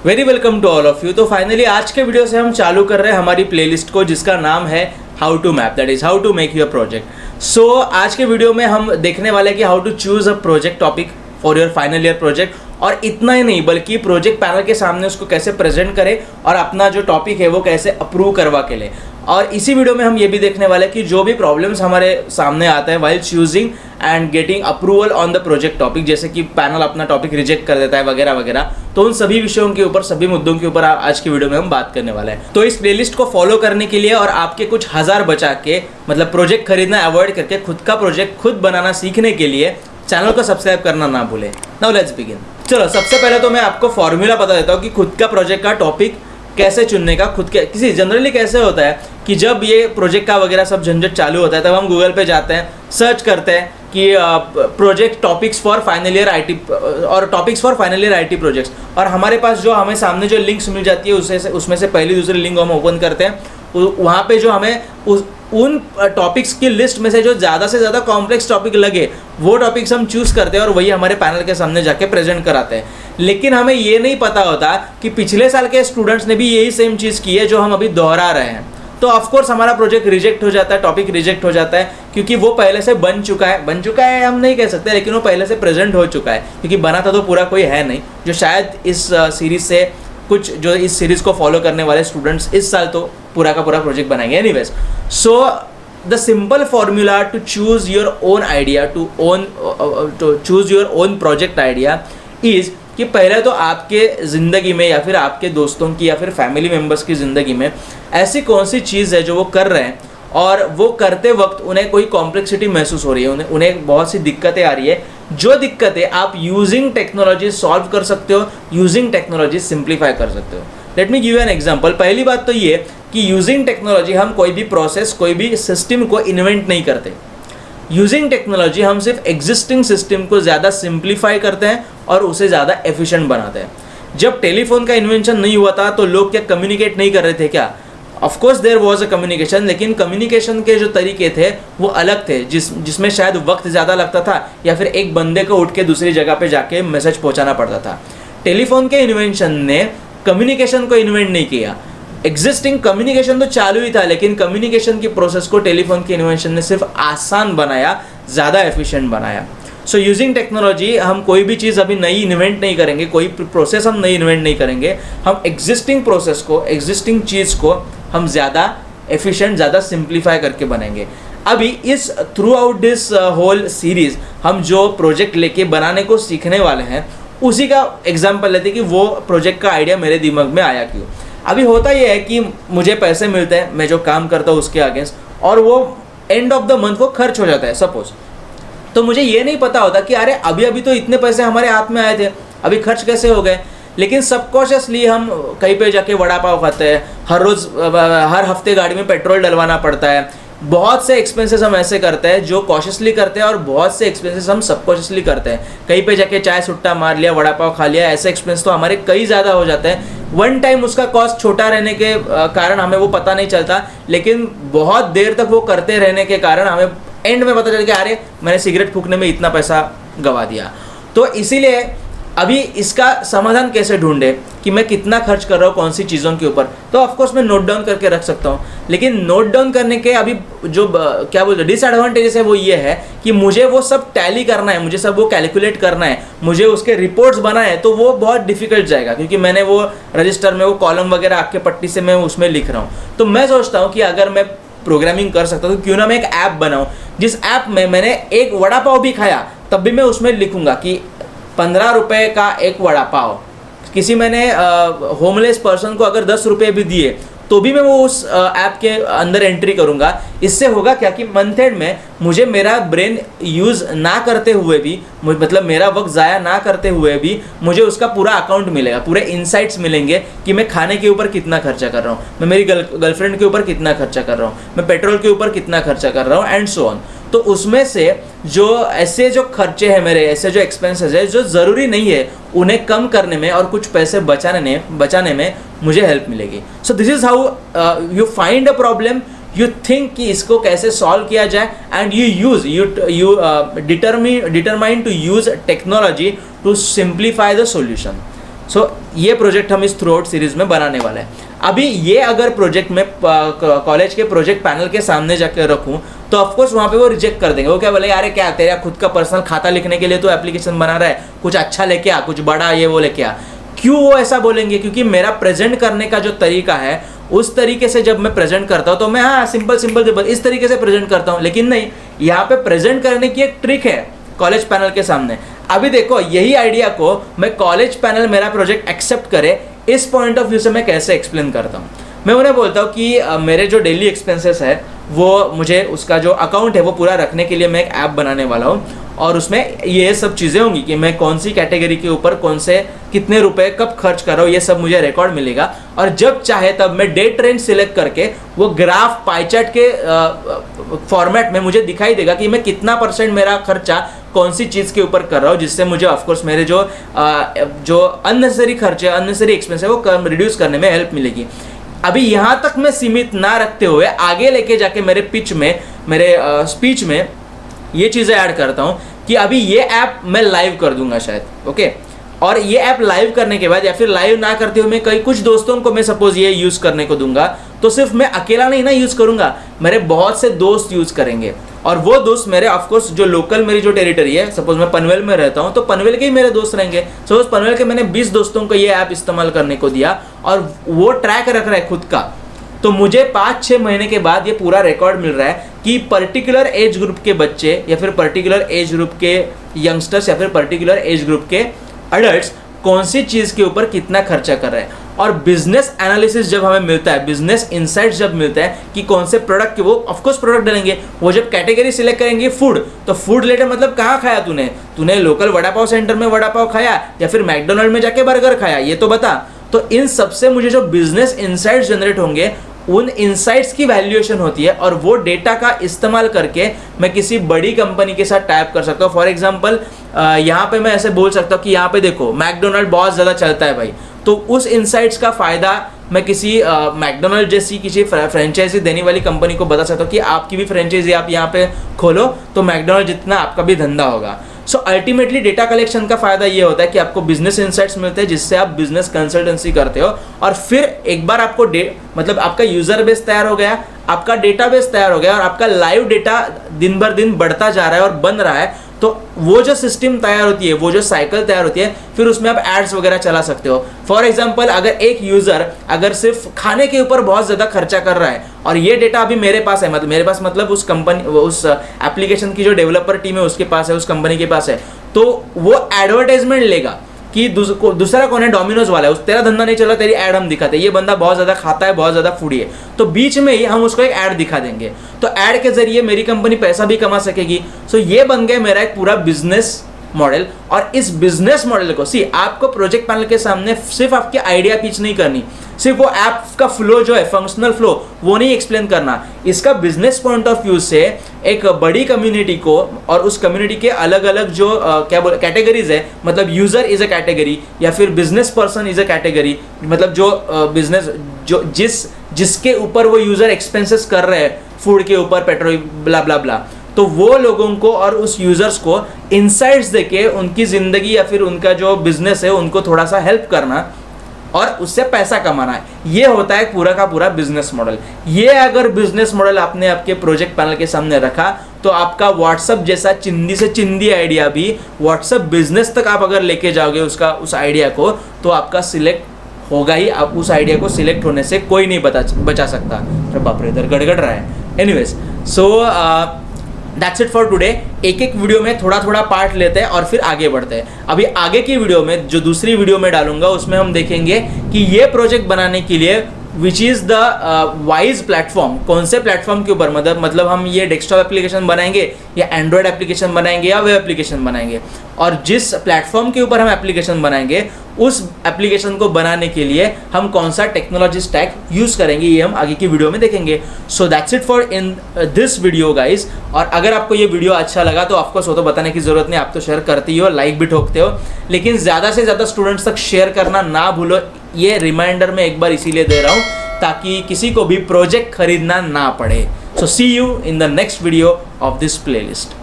Very welcome to all of you. तो finally आज के वीडियो से हम चालू कर रहे हैं हमारी प्लेलिस्ट को, जिसका नाम है how to map, that is how to make your project. So आज के वीडियो में हम देखने वाले हैं कि how to choose a project topic for your final year project, और इतना ही नहीं बल्कि प्रोजेक्ट पैनल के सामने उसको कैसे प्रेजेंट करें और अपना जो टॉपिक है वो कैसे अप्रूव करवा के ले। और इसी वीडियो में हम ये भी देखने वाले हैं कि जो भी प्रॉब्लम्स हमारे सामने आता है while choosing and getting approval on the project topic, जैसे कि पैनल अपना टॉपिक रिजेक्ट कर देता है वगैरह वगैरह, तो उन सभी विषयों के ऊपर, सभी मुद्दों के ऊपर आज की वीडियो में हम बात करने वाले हैं। तो इस प्लेलिस्ट को फॉलो करने के लिए और आपके कुछ हज़ार बचा के, मतलब प्रोजेक्ट खरीदना अवॉइड करके खुद का प्रोजेक्ट खुद बनाना सीखने के लिए चैनल को सब्सक्राइब करना ना भूलें। Now let's begin. चलो सबसे पहले तो मैं आपको फॉर्मूला बता देता हूँ कि खुद का प्रोजेक्ट का टॉपिक कैसे चुनने का। खुद के किसी जनरली कैसे होता है कि जब ये प्रोजेक्ट का वगैरह सब झंझट चालू होता है तब हम गूगल पे जाते हैं, सर्च करते हैं कि project topics for final year IT और topics for final year IT projects, और हमारे पास जो हमें सामने जो लिंक्स मिल जाती है उसमें से पहली दूसरी लिंक हम ओपन करते हैं। वहाँ पे जो हमें उन टॉपिक्स की लिस्ट में से जो ज़्यादा से ज़्यादा कॉम्प्लेक्स टॉपिक लगे वो टॉपिक्स हम चूज़ करते हैं और वही हमारे पैनल के सामने जाके प्रेजेंट कराते हैं। लेकिन हमें ये नहीं पता होता कि पिछले साल के स्टूडेंट्स ने भी यही सेम चीज़ की है जो हम अभी दोहरा रहे हैं। तो ऑफकोर्स हमारा प्रोजेक्ट रिजेक्ट हो जाता है, टॉपिक रिजेक्ट हो जाता है, क्योंकि वो पहले से बन चुका है हम नहीं कह सकते, लेकिन वो पहले से प्रेजेंट हो चुका है, क्योंकि बना था तो पूरा कोई है नहीं जो शायद इस सीरीज से कुछ जो इस सीरीज को फॉलो करने वाले स्टूडेंट्स इस साल तो पूरा का पूरा प्रोजेक्ट बनाएंगे anyways. So the simple formula to choose your own idea, to choose your own project idea is कि पहले तो आपके ज़िंदगी में या फिर आपके दोस्तों की या फिर फैमिली मेम्बर्स की ज़िंदगी में ऐसी कौन सी चीज़ है जो वो कर रहे हैं और वो करते वक्त उन्हें कोई कॉम्प्लेक्सिटी महसूस हो रही है, उन्हें बहुत सी दिक्कतें आ रही है, जो दिक्कतें आप यूजिंग टेक्नोलॉजी सॉल्व कर सकते हो, यूजिंग टेक्नोलॉजी सिंप्लीफाई कर सकते हो। Let me give an example. पहली बात तो ये कि यूजिंग टेक्नोलॉजी हम कोई भी प्रोसेस, कोई भी सिस्टम को इन्वेंट नहीं करते। यूजिंग टेक्नोलॉजी हम सिर्फ एग्जिस्टिंग सिस्टम को ज़्यादा सिंप्लीफाई करते हैं और उसे ज़्यादा एफिशिएंट बनाते हैं। जब टेलीफोन का इन्वेंशन नहीं हुआ था तो लोग क्या कम्युनिकेट नहीं कर रहे थे क्या? Of course there was a communication, लेकिन कम्युनिकेशन के जो तरीके थे वो अलग थे, जिसमें शायद वक्त ज़्यादा लगता था या फिर एक बंदे को उठ के दूसरी जगह पे जाके मैसेज पहुंचाना पड़ता था। टेलीफोन के इन्वेंशन ने कम्युनिकेशन को इन्वेंट नहीं किया। एग्जिस्टिंग कम्युनिकेशन तो चालू ही था, लेकिन कम्युनिकेशन की प्रोसेस को टेलीफोन के इन्वेंशन ने सिर्फ आसान बनाया, ज़्यादा एफिशिएंट बनाया। सो यूजिंग टेक्नोलॉजी हम कोई भी चीज़ अभी नई इन्वेंट नहीं करेंगे, कोई प्रोसेस हम नई इन्वेंट नहीं करेंगे, हम एग्जिस्टिंग प्रोसेस को, एग्जिस्टिंग चीज़ को हम ज़्यादा एफिशिएंट, ज़्यादा सिंप्लीफाई करके बनाएंगे। अभी इस throughout this whole series हम जो प्रोजेक्ट लेके बनाने को सीखने वाले हैं उसी का एग्जाम्पल लेते हैं कि वो प्रोजेक्ट का आइडिया मेरे दिमाग में आया क्यों। अभी होता यह है कि मुझे पैसे मिलते हैं, मैं जो काम करता हूँ उसके अगेंस्ट, और वो एंड ऑफ द मंथ वो खर्च हो जाता है सपोज। तो मुझे ये नहीं पता होता कि अरे अभी तो इतने पैसे हमारे हाथ में आए थे, अभी खर्च कैसे हो गए। लेकिन सबकॉन्शियसली हम कहीं पे जाके वड़ा पाव खाते हैं, हर रोज़ हर हफ्ते गाड़ी में पेट्रोल डलवाना पड़ता है, बहुत से एक्सपेंसेस हम ऐसे करते हैं जो कॉशियसली करते हैं और बहुत से एक्सपेंसेस हम सबकॉन्शियसली करते हैं। कहीं पे जाके चाय सुट्टा मार लिया, वड़ा पाव खा लिया, ऐसे एक्सपेंस तो हमारे कई ज़्यादा हो जाते हैं। वन टाइम उसका कॉस्ट छोटा रहने के कारण हमें वो पता नहीं चलता, लेकिन बहुत देर तक वो करते रहने के कारण हमें एंड में पता चल गया अरे मैंने सिगरेट फूकने में इतना पैसा गंवा दिया। तो इसीलिए अभी इसका समाधान कैसे ढूंढे कि मैं कितना खर्च कर रहा हूँ कौन सी चीज़ों के ऊपर, तो ऑफकोर्स मैं नोट डाउन करके रख सकता हूँ। लेकिन नोट डाउन करने के अभी जो क्या बोलते हैं डिसएडवांटेजेस है वो ये है कि मुझे वो सब टैली करना है, मुझे सब वो कैलकुलेट करना है, मुझे उसके रिपोर्ट्स बनाए हैं, तो वो बहुत डिफिकल्ट जाएगा, क्योंकि मैंने वो रजिस्टर में वो कॉलम वगैरह आके पट्टी से मैं उसमें लिख रहा हूँ। तो मैं सोचता हूँ कि अगर मैं प्रोग्रामिंग कर सकता हूँ तो क्यों ना मैं एक ऐप बनाऊँ, जिस ऐप में मैंने एक वड़ा पाव भी खाया तब भी मैं उसमें लिखूँगा कि 15 रुपये का एक वड़ा पाव। किसी मैंने होमलेस पर्सन को अगर 10 रुपये भी दिए तो भी मैं वो उस ऐप के अंदर एंट्री करूँगा। इससे होगा क्या कि मंथ एंड में मुझे मेरा ब्रेन यूज़ ना करते हुए भी, मतलब मेरा वक्त ज़ाया ना करते हुए भी मुझे उसका पूरा अकाउंट मिलेगा, पूरे इनसाइट्स मिलेंगे कि मैं खाने के ऊपर कितना खर्चा कर रहा हूँ, मैं मेरी गर्लफ्रेंड के ऊपर कितना खर्चा कर रहा हूँ, मैं पेट्रोल के ऊपर कितना खर्चा कर रहा हूँ एंड सो ऑन। तो उसमें से जो ऐसे जो खर्चे हैं मेरे, ऐसे जो एक्सपेंसेस है जो ज़रूरी नहीं है, उन्हें कम करने में और कुछ पैसे बचाने में मुझे हेल्प मिलेगी। So this is how you find a problem, you think कि इसको कैसे सॉल्व किया जाए, and you determine to use technology to simplify the solution. So ये प्रोजेक्ट हम इस थ्रू आउट सीरीज में बनाने वाले हैं। अभी ये अगर प्रोजेक्ट में कॉलेज के प्रोजेक्ट पैनल के सामने जाकर रखूं तो ऑफकोर्स वहाँ पे वो रिजेक्ट कर देंगे। वो क्या बोले, यार क्या तेरा खुद का पर्सनल खाता लिखने के लिए तो एप्लीकेशन बना रहा है, कुछ अच्छा लेके आ, कुछ बड़ा ये वो लेके आ। क्यों वो ऐसा बोलेंगे? क्योंकि मेरा प्रेजेंट करने का जो तरीका है उस तरीके से जब मैं प्रेजेंट करता हूँ तो मैं हाँ सिंपल इस तरीके से प्रेजेंट करता हूँ। लेकिन नहीं, यहाँ पे प्रेजेंट करने की एक ट्रिक है कॉलेज पैनल के सामने। अभी देखो यही आइडिया को मैं कॉलेज पैनल मेरा प्रोजेक्ट एक्सेप्ट करे इस पॉइंट ऑफ व्यू से मैं कैसे एक्सप्लेन करता हूँ। मैं उन्हें बोलता हूँ कि मेरे जो डेली एक्सपेंसेस है वो मुझे उसका जो अकाउंट है वो पूरा रखने के लिए मैं एक ऐप बनाने वाला हूँ और उसमें ये सब चीज़ें होंगी कि मैं कौन सी कैटेगरी के ऊपर कौन से कितने रुपए कब खर्च कर रहा हूँ, ये सब मुझे रिकॉर्ड मिलेगा। और जब चाहे तब मैं डेट रेंज सिलेक्ट करके वो ग्राफ पाई चार्ट के फॉर्मेट में मुझे दिखाई देगा कि मैं कितना % मेरा खर्चा कौन सी चीज़ के ऊपर कर रहा हूँ, जिससे मुझे ऑफकोर्स मेरे जो अननेसेसरी खर्चे अननेसेसरी एक्सपेंस है वो रिड्यूस करने में हेल्प मिलेगी। अभी यहाँ तक मैं सीमित ना रखते हुए आगे लेके जाके मेरे मेरे स्पीच में ये चीज़ें ऐड करता हूँ कि अभी ये ऐप मैं लाइव कर दूंगा शायद, ओके। और ये ऐप लाइव करने के बाद या फिर लाइव ना करते हुए मैं कई कुछ दोस्तों को मैं सपोज ये यूज़ करने को दूंगा, तो सिर्फ मैं अकेला नहीं ना यूज़ करूंगा, मेरे बहुत से दोस्त यूज़ करेंगे। और वो दोस्त मेरे ऑफकोर्स जो लोकल मेरी जो टेरिटरी है, सपोज मैं पनवेल में रहता हूँ तो पनवेल के ही मेरे दोस्त रहेंगे। सपोज पनवेल के मैंने 20 दोस्तों को ये ऐप इस्तेमाल करने को दिया और वो ट्रैक रख रहा है खुद का, तो मुझे 5-6 महीने के बाद ये पूरा रिकॉर्ड मिल रहा है कि पर्टिकुलर एज ग्रुप के बच्चे या फिर पर्टिकुलर एज ग्रुप के यंगस्टर्स या फिर पर्टिकुलर एज ग्रुप के अडल्ट्स कौन सी चीज़ के ऊपर कितना खर्चा कर रहे हैं। और बिजनेस एनालिसिस जब हमें मिलता है, बिजनेस इनसाइट्स जब मिलता है कि कौन से प्रोडक्ट के वो ऑफकोर्स प्रोडक्ट डालेंगे, वो जब कैटेगरी सिलेक्ट करेंगे फूड, तो फूड रिलेटेड मतलब कहाँ खाया तूने लोकल वड़ा पाव सेंटर में वड़ा पाव खाया या फिर मैकडोनल्ड में जाके बर्गर खाया, ये तो बता। तो इन सबसे मुझे जो बिजनेस इनसाइट्स जनरेट होंगे उन इनसाइट्स की वैल्यूएशन होती है और वो डेटा का इस्तेमाल करके मैं किसी बड़ी कंपनी के साथ टाइप कर सकता हूँ। फॉर एग्जांपल यहाँ पे मैं ऐसे बोल सकता हूँ कि यहाँ पे देखो मैकडोनल्ड बहुत ज़्यादा चलता है भाई, तो उस इनसाइट्स का फ़ायदा मैं किसी मैकडोनल्ड जैसी किसी फ्रेंचाइजी देने वाली कंपनी को बता सकता हूँ कि आपकी भी फ्रेंचाइजी आप यहाँ पे खोलो तो मैकडोनल्ड जितना आपका भी धंधा होगा। सो अल्टीमेटली डेटा कलेक्शन का फायदा ये होता है कि आपको बिजनेस इनसाइट्स मिलते हैं जिससे आप बिजनेस कंसल्टेंसी करते हो और फिर एक बार आपको मतलब आपका यूजर बेस तैयार हो गया, आपका डेटा बेस तैयार हो गया और आपका लाइव डेटा दिन भर दिन बढ़ता जा रहा है और बन रहा है, तो वो जो सिस्टम तैयार होती है, वो जो साइकिल तैयार होती है, फिर उसमें आप एड्स वगैरह चला सकते हो। फॉर एग्जांपल अगर एक यूजर अगर सिर्फ खाने के ऊपर बहुत ज़्यादा खर्चा कर रहा है और ये डेटा अभी मेरे पास है, मतलब मेरे पास मतलब उस कंपनी उस एप्लीकेशन की जो डेवलपर टीम है उसके पास है, उस कंपनी के पास है, तो वो एडवर्टाइजमेंट लेगा कि दूसरा कौन है, डोमिनोज वाला है, तेरा धंधा नहीं चला, तेरी ऐड हम दिखाते हैं, ये बंदा बहुत ज़्यादा खाता है, बहुत ज़्यादा फूडी है, तो बीच में ही हम उसको एक ऐड दिखा देंगे, तो ऐड के जरिए मेरी कंपनी पैसा भी कमा सकेगी। सो ये बन गया मेरा एक पूरा बिजनेस मॉडल। और इस बिजनेस मॉडल को आपको प्रोजेक्ट पैनल के सामने सिर्फ आपकी आइडिया पिच नहीं करनी, सिर्फ वो ऐप का फ्लो जो है फंक्शनल फ्लो वो नहीं एक्सप्लेन करना, इसका बिजनेस पॉइंट ऑफ व्यू से एक बड़ी कम्युनिटी को और उस कम्युनिटी के अलग अलग जो कैटेगरीज है, मतलब यूजर इज अ कैटेगरी या फिर business person is a category, मतलब जो बिजनेस जो जिसके ऊपर वो यूजर एक्सपेंसेस कर रहे हैं फूड के ऊपर, पेट्रोल ब्ला ब्ला ब्ला, तो वो लोगों को और उस यूजर्स को इनसाइट्स देके उनकी ज़िंदगी या फिर उनका जो बिजनेस है उनको थोड़ा सा हेल्प करना और उससे पैसा कमाना है, ये होता है पूरा का पूरा बिजनेस मॉडल। ये अगर बिजनेस मॉडल आपने आपके प्रोजेक्ट पैनल के सामने रखा तो आपका व्हाट्सअप जैसा चिंदी से चिंदी आइडिया भी व्हाट्सअप बिजनेस तक आप अगर लेके जाओगे उस आइडिया को, तो आपका सिलेक्ट होगा ही। आप उस आइडिया को सिलेक्ट होने से कोई नहीं बचा सकता। बाप रे, इधर गड़गड़ रहा है। Anyways, so that's it for today. एक एक वीडियो में थोड़ा थोड़ा पार्ट लेते हैं और फिर आगे बढ़ते हैं। अभी आगे की वीडियो में जो दूसरी वीडियो में डालूंगा उसमें हम देखेंगे कि ये प्रोजेक्ट बनाने के लिए which is the wise platform, कौन से प्लेटफॉर्म के ऊपर मतलब हम ये डेस्कटॉप एप्लीकेशन बनाएंगे या एंड्रॉयड एप्लीकेशन बनाएंगे या वेब एप्लीकेशन बनाएंगे, और जिस प्लेटफॉर्म के ऊपर हम एप्लीकेशन बनाएंगे उस एप्लीकेशन को बनाने के लिए हम कौन सा टेक्नोलॉजी स्टैक यूज़ करेंगे, ये हम आगे की वीडियो में देखेंगे। So that's it for in this video guys. और अगर आपको ये वीडियो अच्छा लगा तो ऑफकोर्स वो तो बताने की ज़रूरत नहीं, आप तो शेयर करते ही हो, लाइक भी ठोकते हो, लेकिन ज़्यादा से ज़्यादा स्टूडेंट्स तक शेयर करना ना भूलो। ये रिमाइंडर मैं एक बार इसीलिए दे रहा हूँ ताकि किसी को भी प्रोजेक्ट खरीदना ना पड़े। So see you in the next video of this playlist.